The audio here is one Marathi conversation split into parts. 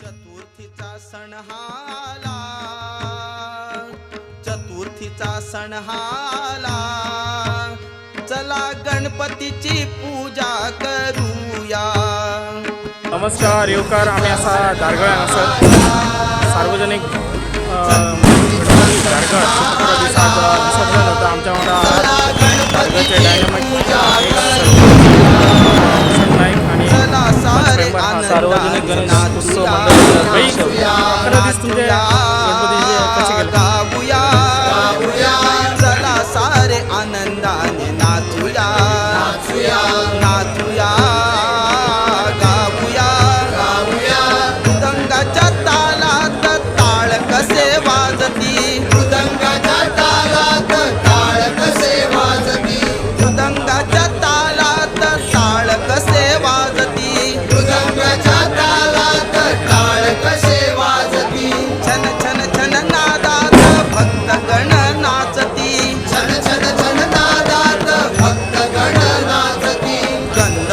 चतुर्थीचा सण आला, चतुर्थीचा सण आला, चला गणपतीची पूजा करूया. नमस्कार येवकार. आम्ही असा दारगळ्यान असत सार्वजनिक दारगळ विसर्जन होतं. आमच्या वांगडा दारगळचे डायनामिक नाईक आणि सार्वजनिक गणेश उत्सव मंडळाचे 11 दिवस तुमचे गणपतीचे कसे गेले? चला सारे आनंदाने नाचूया, नाचूया, गाऊया, मृदंगाच्या तालात ताळ कसे वाजती, मृदंगाच्या तालात ताळ कसे वाजती, मृदंगाच्या तालात ताळ कसे वाजती, मृदंगाच्या तालात ताळ कसे वाजती, छन छन छन नादात भक्तगण नाचती, छन छन छन नादात भक्तगण नाचती. गंध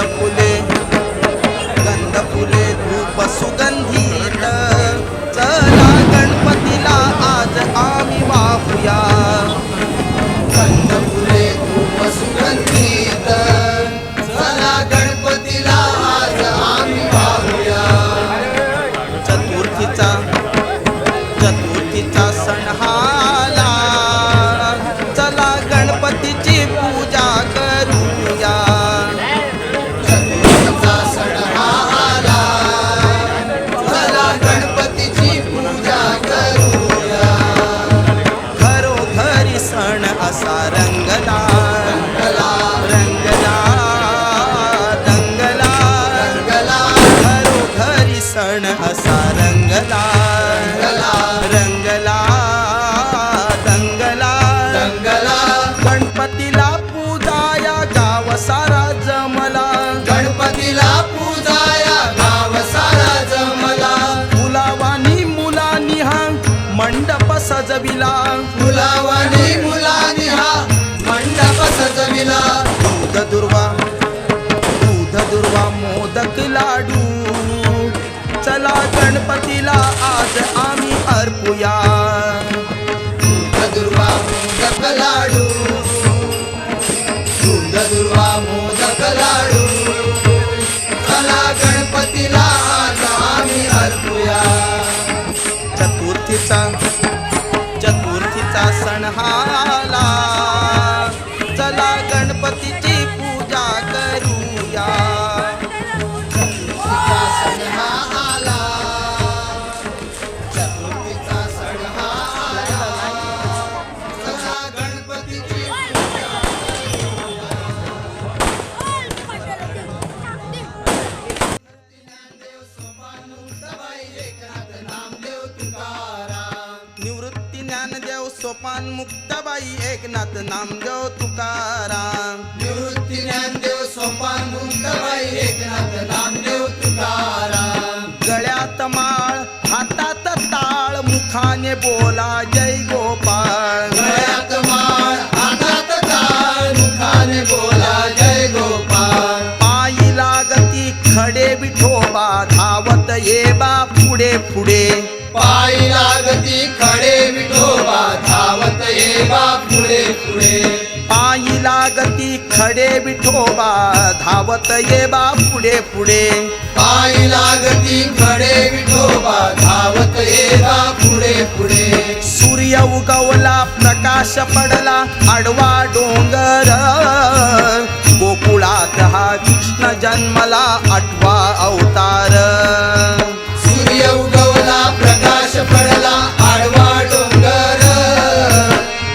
फुले धूप सुगंधीत, चला गणपतीला आज आम्ही वाहूया. गंध फुले धूप सुगंधीत, चला गणपतीला आज आम्ही वाहूया. चतुर्थीचा सण आला, चला गणपतीची पूजा करूया. चतुर्थीचा सण आला, चला गणपतीची पूजा करूया. घरोघरी सण असा रंगला, रंगला, रंगला, रंगला, घरोघरी सण असा रंगला, रंगला, रंगला, रंगला. गणपतीला पूजाया गाव सारा जमला, गणपतीला पूजाया गाव सारा जमला. मुलावानी मुलांनी हा मंडप सजविला, मुलावानी मुलांनी हा मंडप सजविला. दूध दुर्वा मोदक लाडू, चला गणपतीला आज आम्ही अर्पूया. दूध दुर्वा मोदक लाडू, दूध दुर्वा मोदक लाडू, चला गणपतीला आज आम्ही अर्पूया. चतुर्थीचा सण आला, चला गणपतीची पूजा करूया. चतुर्थीचा सण आला, चतुर्थीचा सण आला, चला गणपतीची निवृत्ती ज्ञानदेव सोपान मुक्ताबाई एकनाथ नामदेव तुकाराम. निवृत्ती ज्ञानदेव सोपान मुक्ताबाई एकनाथ नामदेव तुकाराम. गळ्यात माळ हातात ताळ मुखाने बोला जय गोपाळ. गळ्यात माळ हातात ताळ मुखाने बोला जय गोपाळ. पायी लागती खडे विठोबा धावत ये बा पुढे पुढे. पायी लागती खडे विठोबा धावत ये बा पुढे पुढे. पायी लागती खडे विठोबा धावत ये बा पुढे पुढे. पायी लागती खडे विठोबा धावत ये बा पुढे पुढे. सूर्य उगवला प्रकाश पडला आडवा डोंगर, गोकुळात हा कृष्ण जन्मला 8वा अवतार. सूर्य उगवला प्रकाश पडला आडवा डोंगर,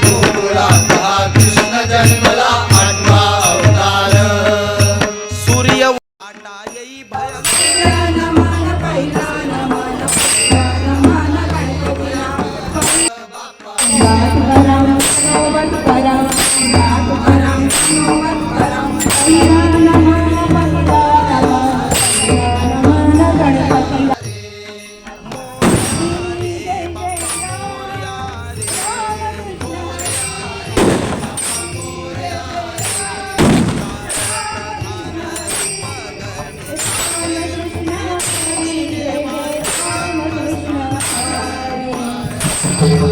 गोकुळात हा कृष्ण जन्मला 8वा अवतार. सूर्य आटा येई देव